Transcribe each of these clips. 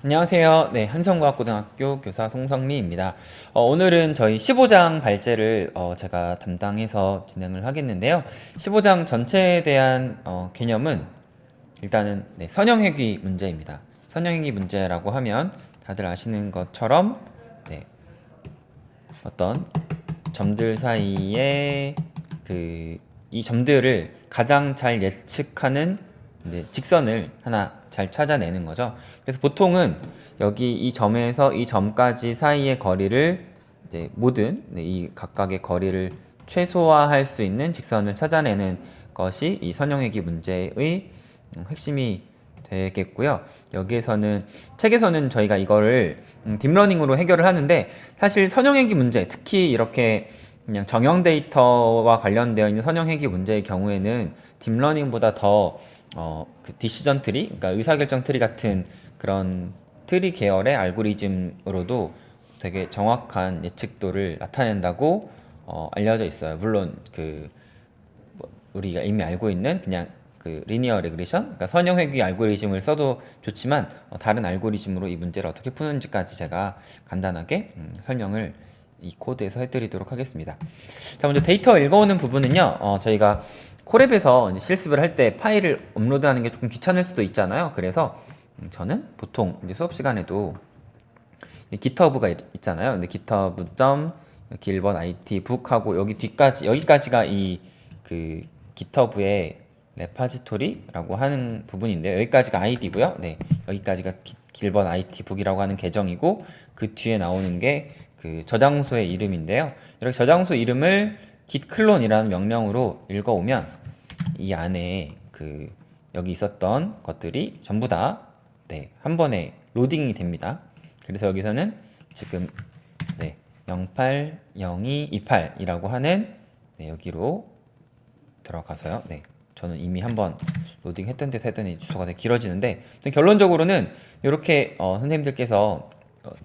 안녕하세요. 네, 한성과학고등학교 교사 송성리입니다. 오늘은 저희 15장 발제를 제가 담당해서 진행을 하겠는데요. 15장 전체에 대한 개념은 일단은 네, 선형회귀 문제입니다. 선형회귀 문제라고 하면 다들 아시는 것처럼 네, 어떤 점들 사이에 이 점들을 가장 잘 예측하는 직선을 하나 잘 찾아내는 거죠. 그래서 보통은 여기 이 점에서 이 점까지 사이의 거리를 이제 모든 이 각각의 거리를 최소화할 수 있는 직선을 찾아내는 것이 이 선형회귀 문제의 핵심이 되겠고요. 여기에서는 책에서는 저희가 이거를 딥러닝으로 해결을 하는데 사실 선형회귀 문제, 특히 이렇게 그냥 정형 데이터와 관련되어 있는 선형회귀 문제의 경우에는 딥러닝보다 더 그 디시전 트리, 그러니까 의사결정 트리 같은 그런 트리 계열의 알고리즘으로도 되게 정확한 예측도를 나타낸다고 알려져 있어요. 물론 우리가 이미 알고 있는 그냥 리니어 레그레션, 그러니까 선형회귀 알고리즘을 써도 좋지만 다른 알고리즘으로 이 문제를 어떻게 푸는지까지 제가 간단하게 설명을 이 코드에서 해드리도록 하겠습니다. 자, 먼저 데이터 읽어오는 부분은요, 저희가 콜앱에서 이제 실습을 할 때 파일을 업로드하는 게 조금 귀찮을 수도 있잖아요. 그래서 저는 보통 이제 수업 시간에도 GitHub가 있잖아요. 근데 github.gilbert it book 하고 여기까지가 그 GitHub의 레파지토리라고 하는 부분인데요. 여기까지가 아이디고요. 네, 여기까지가 길번 IT 북이라고 하는 계정이고 그 뒤에 나오는 게 그 저장소의 이름인데요. 이렇게 저장소 이름을 git clone이라는 명령으로 읽어오면 이 안에 여기 있었던 것들이 전부 다 네, 한 번에 로딩이 됩니다. 그래서 여기서는 지금 네, 080228이라고 하는 네, 여기로 들어가서요. 네, 저는 이미 한번 로딩했던 데서 했더니 주소가 되게 길어지는데 결론적으로는 이렇게 선생님들께서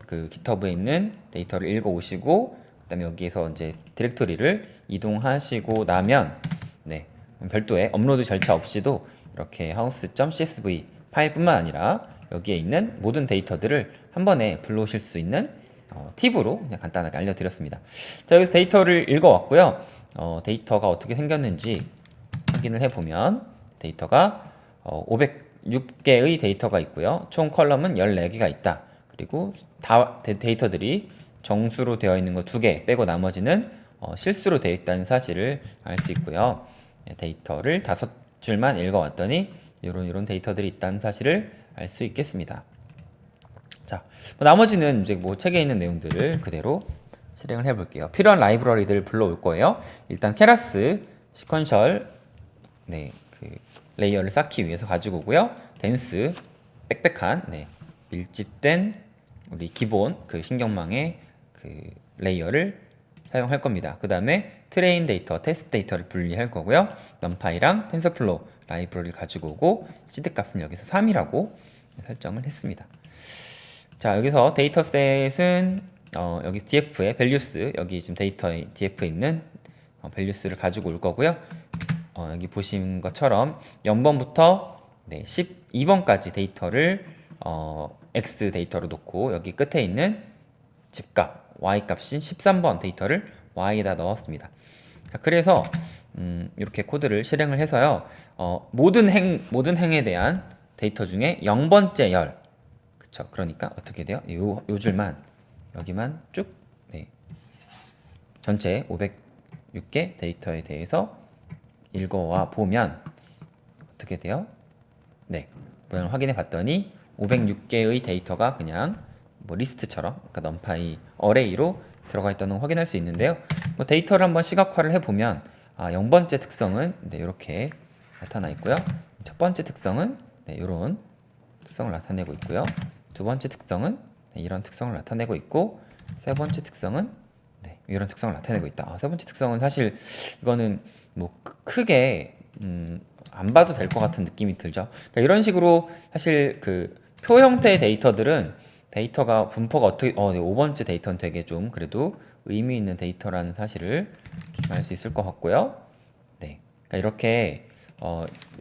그 GitHub에 있는 데이터를 읽어 오시고 그다음에 여기에서 이제 디렉토리를 이동하시고 나면 네, 별도의 업로드 절차 없이도 이렇게 house.csv 파일뿐만 아니라 여기에 있는 모든 데이터들을 한 번에 불러오실 수 있는 팁으로 그냥 간단하게 알려드렸습니다. 자, 여기서 데이터를 읽어왔고요. 데이터가 어떻게 생겼는지 확인을 해보면 데이터가 506개의 데이터가 있고요. 총 컬럼은 14개가 있다. 그리고 데이터들이 정수로 되어 있는 거 2개 빼고 나머지는 실수로 되어 있다는 사실을 알 수 있고요. 데이터를 5줄만 읽어왔더니 이런 데이터들이 있다는 사실을 알 수 있겠습니다. 자, 나머지는 이제 뭐 책에 있는 내용들을 그대로 실행을 해볼게요. 필요한 라이브러리들 불러올 거예요. 일단 케라스 시퀀셜 레이어를 쌓기 위해서 가지고 오고요. 댄스 빽빽한 밀집된 우리 기본 신경망의 레이어를 사용할 겁니다. 그 다음에 트레인 데이터, 테스트 데이터를 분리할 거고요. numpy랑 텐서플로우 라이브러리를 가지고 오고 시드 값은 여기서 3이라고 설정을 했습니다. 자, 여기서 데이터셋은 여기 df에 values, 여기 지금 데이터에 df에 있는 values를 가지고 올 거고요. 여기 보신 것처럼 0번부터 12번까지 데이터를 x 데이터로 놓고 여기 끝에 있는 집값 y 값인 13번 데이터를 y에다 넣었습니다. 그래서 이렇게 코드를 실행을 해서요. 모든 행에 대한 데이터 중에 0번째 열, 그쵸? 그러니까 어떻게 돼요? 요 줄만 여기만 쭉 전체 506개 데이터에 대해서 읽어와 보면 어떻게 돼요? 네, 모양을 확인해 봤더니 506개의 데이터가 그냥 뭐 리스트처럼, 그러니까 numpy 어레이로 들어가 있다는 걸 확인할 수 있는데요. 뭐 데이터를 한번 시각화를 해보면 0번째 특성은 이렇게 나타나 있고요. 첫 번째 특성은 이런 특성을 나타내고 있고요. 두 번째 특성은 이런 특성을 나타내고 있고, 세 번째 특성은 이런 특성을 나타내고 있다. 세 번째 특성은 사실 이거는 뭐 크게 안 봐도 될 것 같은 느낌이 들죠. 그러니까 이런 식으로 사실 표 형태의 데이터들은 데이터가 분포가 어떻게 5번째 데이터는 되게 좀 그래도 의미 있는 데이터라는 사실을 좀 알 수 있을 것 같고요. 네, 그러니까 이렇게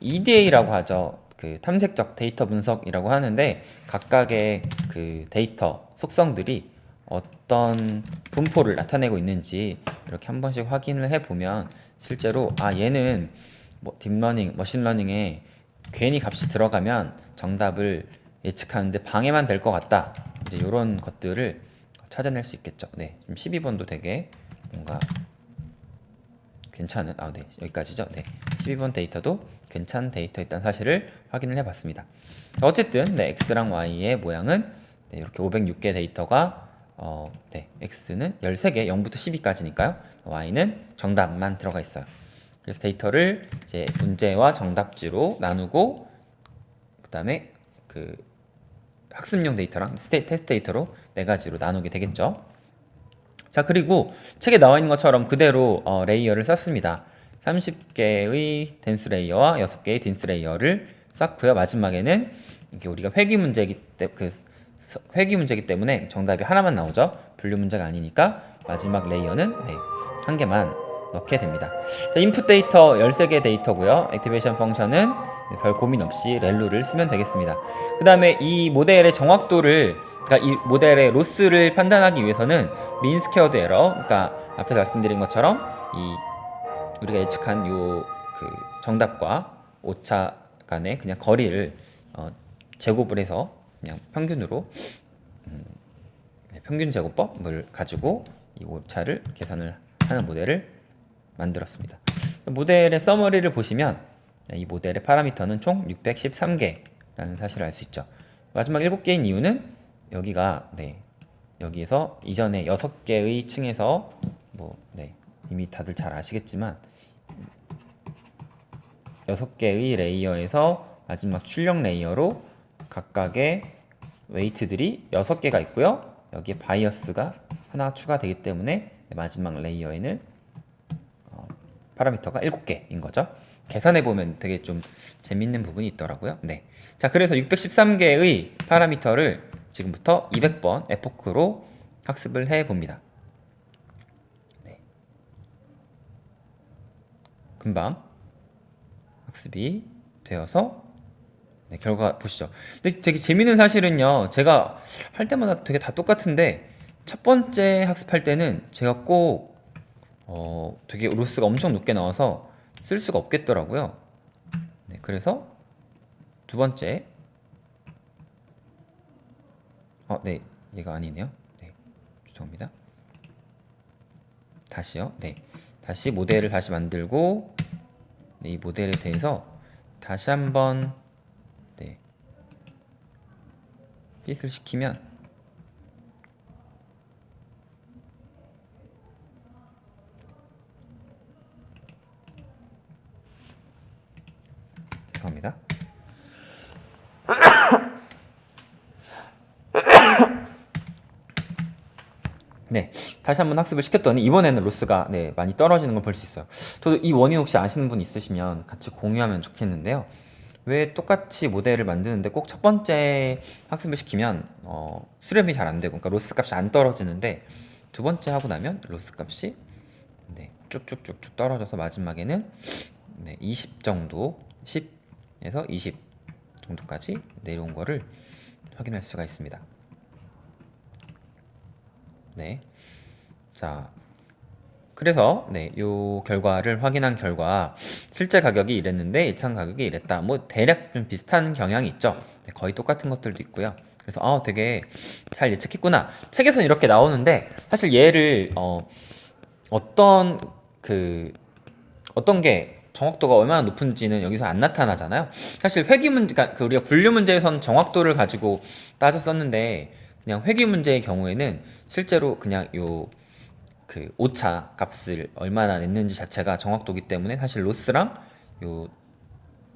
EDA라고 하죠. 그 탐색적 데이터 분석이라고 하는데 각각의 그 데이터 속성들이 어떤 분포를 나타내고 있는지 이렇게 한 번씩 확인을 해 보면 실제로 얘는 뭐 딥러닝, 머신러닝에 괜히 값이 들어가면 정답을 예측하는데 방해만 될 것 같다. 이제 이런 것들을 찾아낼 수 있겠죠. 네, 12번도 되게 뭔가 괜찮은 네, 여기까지죠. 네, 12번 데이터도 괜찮은 데이터였다는 사실을 확인을 해봤습니다. 어쨌든 네, x랑 y의 모양은 네, 이렇게 506개 데이터가 네, x는 13개, 0부터 12까지니까요. y는 정답만 들어가 있어요. 그래서 데이터를 이제 문제와 정답지로 나누고 그 다음에 그 학습용 데이터랑 테스트 데이터로 네 가지로 나누게 되겠죠. 자, 그리고 책에 나와 있는 것처럼 그대로 레이어를 썼습니다. 30개의 댄스 레이어와 6개의 딘스 레이어를 썼고요. 마지막에는 이게 우리가 회귀 문제이기 때문에 정답이 하나만 나오죠. 분류 문제가 아니니까 마지막 레이어는 네, 한 개만 넣게 됩니다. 자, 인풋 데이터 13개 데이터고요. 액티베이션 펑션은 별 고민 없이 렐루를 쓰면 되겠습니다. 그 다음에 이 모델의 정확도를, 그러니까 이 모델의 로스를 판단하기 위해서는 민 스퀘어드 에러, 그러니까 앞에서 말씀드린 것처럼 이 우리가 예측한 요 그 정답과 오차 간의 그냥 거리를 제곱을 해서 그냥 평균으로 평균 제곱법을 가지고 이 오차를 계산을 하는 모델을 만들었습니다. 모델의 서머리를 보시면 이 모델의 파라미터는 총 613개라는 사실을 알 수 있죠. 마지막 7개인 이유는 여기가 네, 여기에서 이전에 6개의 층에서 이미 다들 잘 아시겠지만 6개의 레이어에서 마지막 출력 레이어로 각각의 웨이트들이 6개가 있고요. 여기에 바이어스가 하나 추가되기 때문에 마지막 레이어에는 파라미터가 7개인 거죠. 계산해 보면 되게 좀 재밌는 부분이 있더라고요. 네. 자, 그래서 613개의 파라미터를 지금부터 200번 에포크로 학습을 해 봅니다. 네. 금방 학습이 되어서 네, 결과 보시죠. 근데 되게 재밌는 사실은요. 제가 할 때마다 되게 다 똑같은데 첫 번째 학습할 때는 제가 꼭 되게 로스가 엄청 높게 나와서 쓸 수가 없겠더라고요. 네, 그래서 두 번째 네, 얘가 아니네요. 네, 죄송합니다. 다시요. 네, 다시 모델을 다시 만들고 네, 이 모델에 대해서 다시 한번 네, 핏을 시키면 죄송합니다. 네, 다시 한번 학습을 시켰더니 이번에는 로스가 네, 많이 떨어지는 걸 볼 수 있어요. 저도 이 원인 혹시 아시는 분 있으시면 같이 공유하면 좋겠는데요. 왜 똑같이 모델을 만드는데 꼭 첫 번째 학습을 시키면 수렴이 잘 안 되고, 그러니까 로스 값이 안 떨어지는데 두 번째 하고 나면 로스 값이 네, 쭉쭉쭉쭉 떨어져서 마지막에는 네, 20 정도, 10에서 20 정도까지 내려온 거를 확인할 수가 있습니다. 네. 자, 그래서 네, 요 결과를 확인한 결과 실제 가격이 이랬는데 예상 가격이 이랬다. 뭐 대략 좀 비슷한 경향이 있죠. 네, 거의 똑같은 것들도 있고요. 그래서 되게 잘 예측했구나. 책에서는 이렇게 나오는데 사실 얘를 어떤 게 정확도가 얼마나 높은지는 여기서 안 나타나잖아요. 사실 회귀 문제, 그러니까 우리가 분류 문제에선 정확도를 가지고 따졌었는데 그냥 회귀 문제의 경우에는 실제로 그냥 오차 값을 얼마나 냈는지 자체가 정확도기 때문에 사실 로스랑 요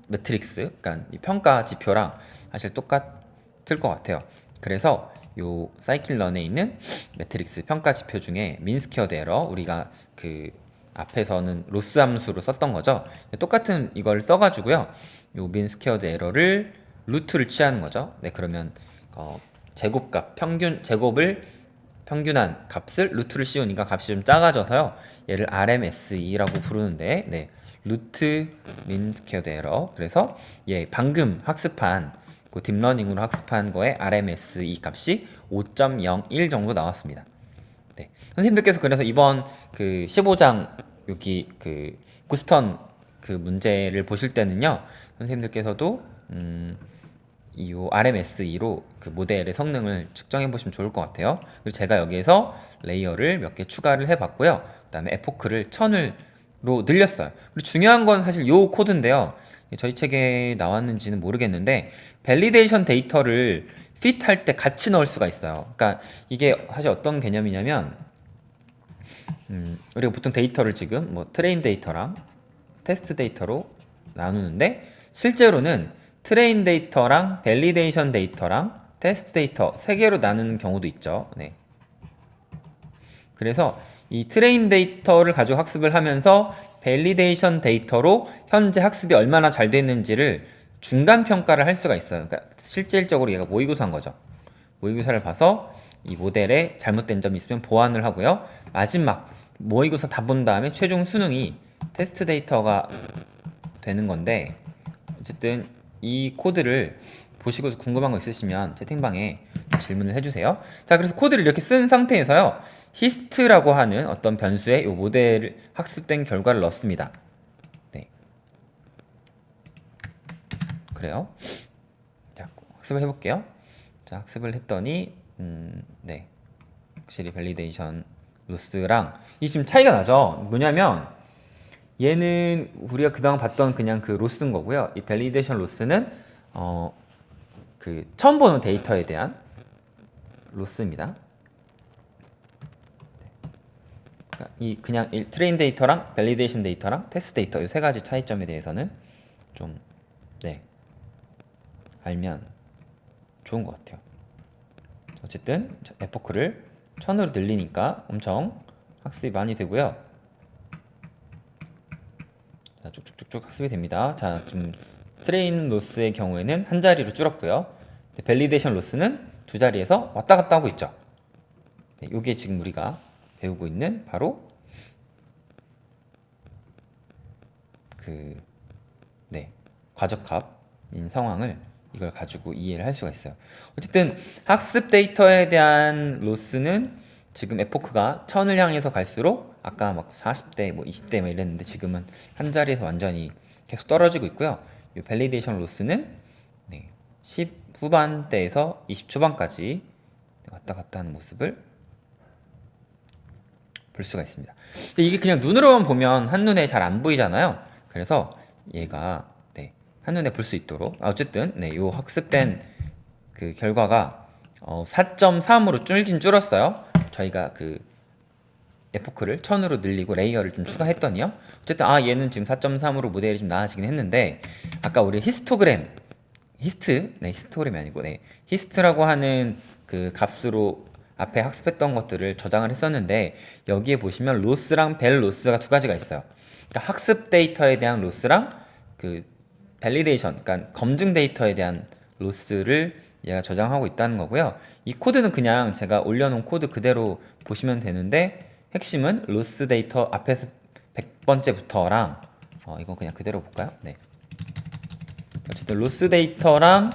매트릭스, 그러니까 이 평가 지표랑 사실 똑같을 것 같아요. 그래서 요 사이클런에 있는 매트릭스 평가 지표 중에 민스퀘어드 에러, 우리가 그 앞에서는 로스 함수로 썼던 거죠. 똑같은 이걸 써가지고요. 요 민스퀘어드 에러를 루트를 취하는 거죠. 네, 그러면 제곱값 제곱을 평균한 값을 루트를 씌우니까 값이 좀 작아져서요. 얘를 RMSE라고 부르는데, 네, 루트 민 스퀘어드 에러. 그래서 방금 학습한 그 딥러닝으로 학습한 거에 RMS 이 값이 5.01 정도 나왔습니다. 네. 선생님들께서 그래서 이번 그 15장 여기 그 구스턴 그 문제를 보실 때는요, 선생님들께서도 이 RMS2로 그 모델의 성능을 측정해 보시면 좋을 것 같아요. 그리고 제가 여기에서 레이어를 몇 개 추가를 해봤고요. 그 다음에 에포크를 1000로 늘렸어요. 그리고 중요한 건 사실 요 코드인데요. 저희 책에 나왔는지는 모르겠는데 밸리데이션 데이터를 핏할 때 같이 넣을 수가 있어요. 그러니까 이게 사실 어떤 개념이냐면 우리가 보통 데이터를 지금 뭐 트레인 데이터랑 테스트 데이터로 나누는데 실제로는 트레인 데이터랑 밸리데이션 데이터랑 테스트 데이터 세 개로 나누는 경우도 있죠. 네. 그래서 이 트레인 데이터를 가지고 학습을 하면서 밸리데이션 데이터로 현재 학습이 얼마나 잘 됐는지를 중간 평가를 할 수가 있어요. 그러니까 실질적으로 얘가 모의고사인 거죠. 모의고사를 봐서 이 모델에 잘못된 점이 있으면 보완을 하고요. 마지막 모의고사 다 본 다음에 최종 수능이 테스트 데이터가 되는 건데, 어쨌든 이 코드를 보시고 궁금한 거 있으시면 채팅방에 질문을 해주세요. 자, 그래서 코드를 이렇게 쓴 상태에서요, 히스트라고 하는 어떤 변수에 이 모델 학습된 결과를 넣습니다. 네, 그래요. 자, 학습을 해볼게요. 자, 학습을 했더니 네, 확실히 밸리데이션 로스랑 이 지금 차이가 나죠. 뭐냐면 얘는 우리가 그동안 봤던 그냥 그 로스인 거고요. 이 밸리데이션 로스는 그 처음 보는 데이터에 대한 로스입니다. 그러니까 이 그냥 트레인 데이터랑 밸리데이션 데이터랑 테스트 데이터 이 세 가지 차이점에 대해서는 좀 알면 좋은 것 같아요. 어쨌든 에포크를 1000으로 늘리니까 엄청 학습이 많이 되고요. 자, 쭉쭉쭉쭉 학습이 됩니다. 자, 좀 트레인 로스의 경우에는 한 자리로 줄었고요. 밸리데이션 로스는 두 자리에서 왔다 갔다 하고 있죠. 네, 이게 지금 우리가 배우고 있는 바로 그 과적합인 상황을 이걸 가지고 이해를 할 수가 있어요. 어쨌든 학습 데이터에 대한 로스는 지금 에포크가 1000을 향해서 갈수록 아까 막 40대 뭐 20대 막 이랬는데 지금은 한 자리에서 완전히 계속 떨어지고 있고요. 이 밸리데이션 로스는 10 후반대에서 20 초반까지 왔다 갔다 하는 모습을 볼 수가 있습니다. 근데 이게 그냥 눈으로만 보면 한눈에 잘 안 보이잖아요. 그래서 얘가 한눈에 볼 수 있도록 어쨌든 요 학습된 그 결과가 4.3으로 줄긴 줄었어요. 저희가 그 에포크를 1000으로 늘리고 레이어를 좀 추가했더니요. 어쨌든 얘는 지금 4.3으로 모델이 좀 나아지긴 했는데 아까 우리 히스토그램이 아니고 히스트라고 하는 그 값으로 앞에 학습했던 것들을 저장을 했었는데 여기에 보시면 로스랑 벨 로스가 두 가지가 있어요. 그러니까 학습 데이터에 대한 로스랑 그 밸리데이션, 그러니까 검증 데이터에 대한 로스를 얘가 저장하고 있다는 거고요. 이 코드는 그냥 제가 올려놓은 코드 그대로 보시면 되는데 핵심은 로스 데이터 앞에서 100번째부터랑 이거 그냥 그대로 볼까요? 네. 어쨌든 로스 데이터랑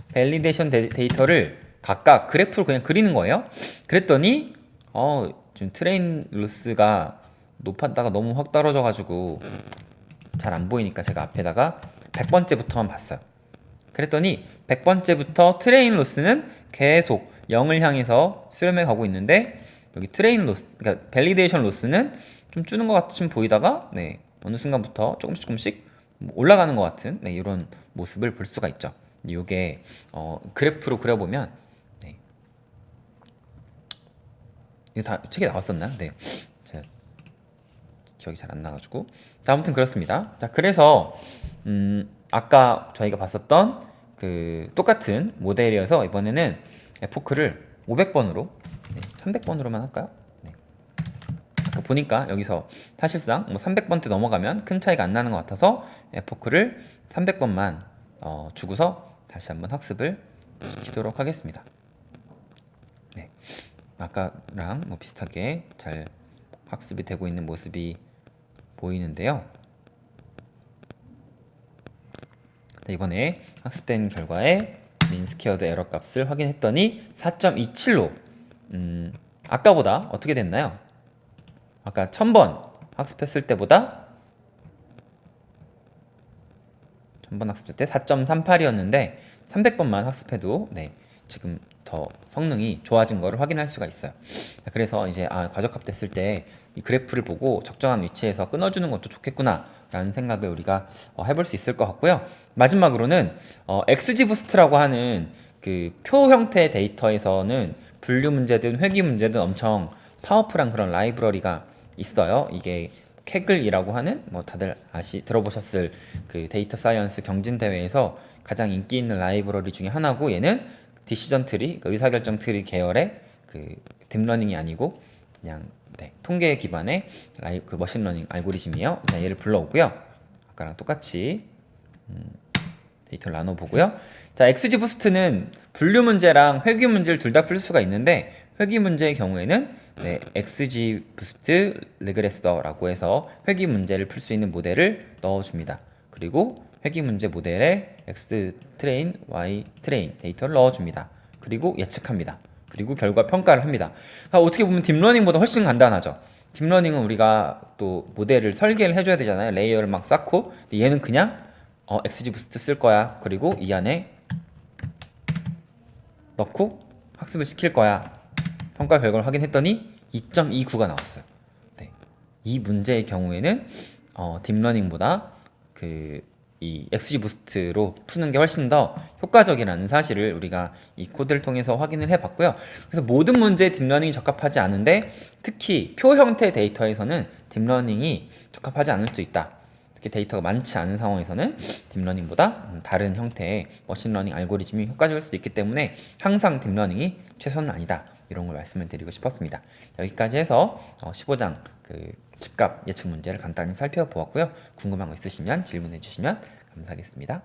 밸리데이션 데이터를 각각 그래프로 그냥 그리는 거예요. 그랬더니 지금 트레인 로스가 높았다가 너무 확 떨어져가지고 잘 안 보이니까 제가 앞에다가 100번째부터만 봤어요. 그랬더니 100번째부터 트레인 로스는 계속 0을 향해서 수렴해 가고 있는데 여기 트레인 로스, 그러니까 밸리데이션 로스는 좀 주는 것 같이 보이다가 어느 순간부터 조금씩 올라가는 것 같은 이런 모습을 볼 수가 있죠. 이게 그래프로 그려보면 이거 다 책에 나왔었나요? 네, 제가 기억이 잘 안 나가지고. 자, 아무튼 그렇습니다. 자, 그래서 아까 저희가 봤었던 그 똑같은 모델이어서 이번에는 에포크를 500번으로 300번으로만 할까요? 아까 보니까 여기서 사실상 뭐 300번대 넘어가면 큰 차이가 안 나는 것 같아서 에포크를 300번만 주고서 다시 한번 학습을 시키도록 하겠습니다. 네, 아까랑 뭐 비슷하게 잘 학습이 되고 있는 모습이 보이는데요. 이번에 학습된 결과에 민 스퀘어드 에러 값을 확인했더니 4.27로 아까보다 어떻게 됐나요? 아까 1000번 학습했을 때보다 1000번 학습할 때 4.38이었는데 300번만 학습해도 지금 더 성능이 좋아진 거를 확인할 수가 있어요. 그래서 이제 과적합 됐을 때 이 그래프를 보고 적정한 위치에서 끊어주는 것도 좋겠구나 라는 생각을 우리가 해볼 수 있을 것 같고요. 마지막으로는 XGBoost라고 하는 그 표 형태 데이터에서는 분류 문제든 회귀 문제든 엄청 파워풀한 그런 라이브러리가 있어요. 이게 캐글이라고 하는 다들 들어보셨을 그 데이터 사이언스 경진 대회에서 가장 인기 있는 라이브러리 중에 하나고, 얘는 디시전 트리, 그 의사결정 트리 계열의 그 딥러닝이 아니고 그냥 통계 기반의 그 머신러닝 알고리즘이에요. 그냥 얘를 불러오고요. 아까랑 똑같이 데이터를 나눠보고요. 자, XGBoost는 분류 문제랑 회귀 문제를 둘 다 풀 수가 있는데, 회귀 문제의 경우에는 XGBoost 레그레서라고 해서 회귀 문제를 풀 수 있는 모델을 넣어줍니다. 그리고 회귀 문제 모델에 X 트레인, Y 트레인 데이터를 넣어줍니다. 그리고 예측합니다. 그리고 결과 평가를 합니다. 어떻게 보면 딥러닝보다 훨씬 간단하죠. 딥러닝은 우리가 또 모델을 설계를 해줘야 되잖아요. 레이어를 막 쌓고. 근데 얘는 그냥 XGBoost 쓸 거야. 그리고 이 안에 넣고 학습을 시킬 거야. 평가 결과를 확인했더니 2.29가 나왔어요. 이 문제의 경우에는 딥러닝보다 이 XGBoost로 푸는 게 훨씬 더 효과적이라는 사실을 우리가 이 코드를 통해서 확인을 해봤고요. 그래서 모든 문제에 딥러닝이 적합하지 않은데, 특히 표 형태 데이터에서는 딥러닝이 적합하지 않을 수 있다. 특히 데이터가 많지 않은 상황에서는 딥러닝보다 다른 형태의 머신러닝 알고리즘이 효과적일 수 있기 때문에 항상 딥러닝이 최선은 아니다. 이런 걸 말씀을 드리고 싶었습니다. 여기까지 해서 15장 그 집값 예측 문제를 간단히 살펴보았고요. 궁금한 거 있으시면 질문해 주시면 감사하겠습니다.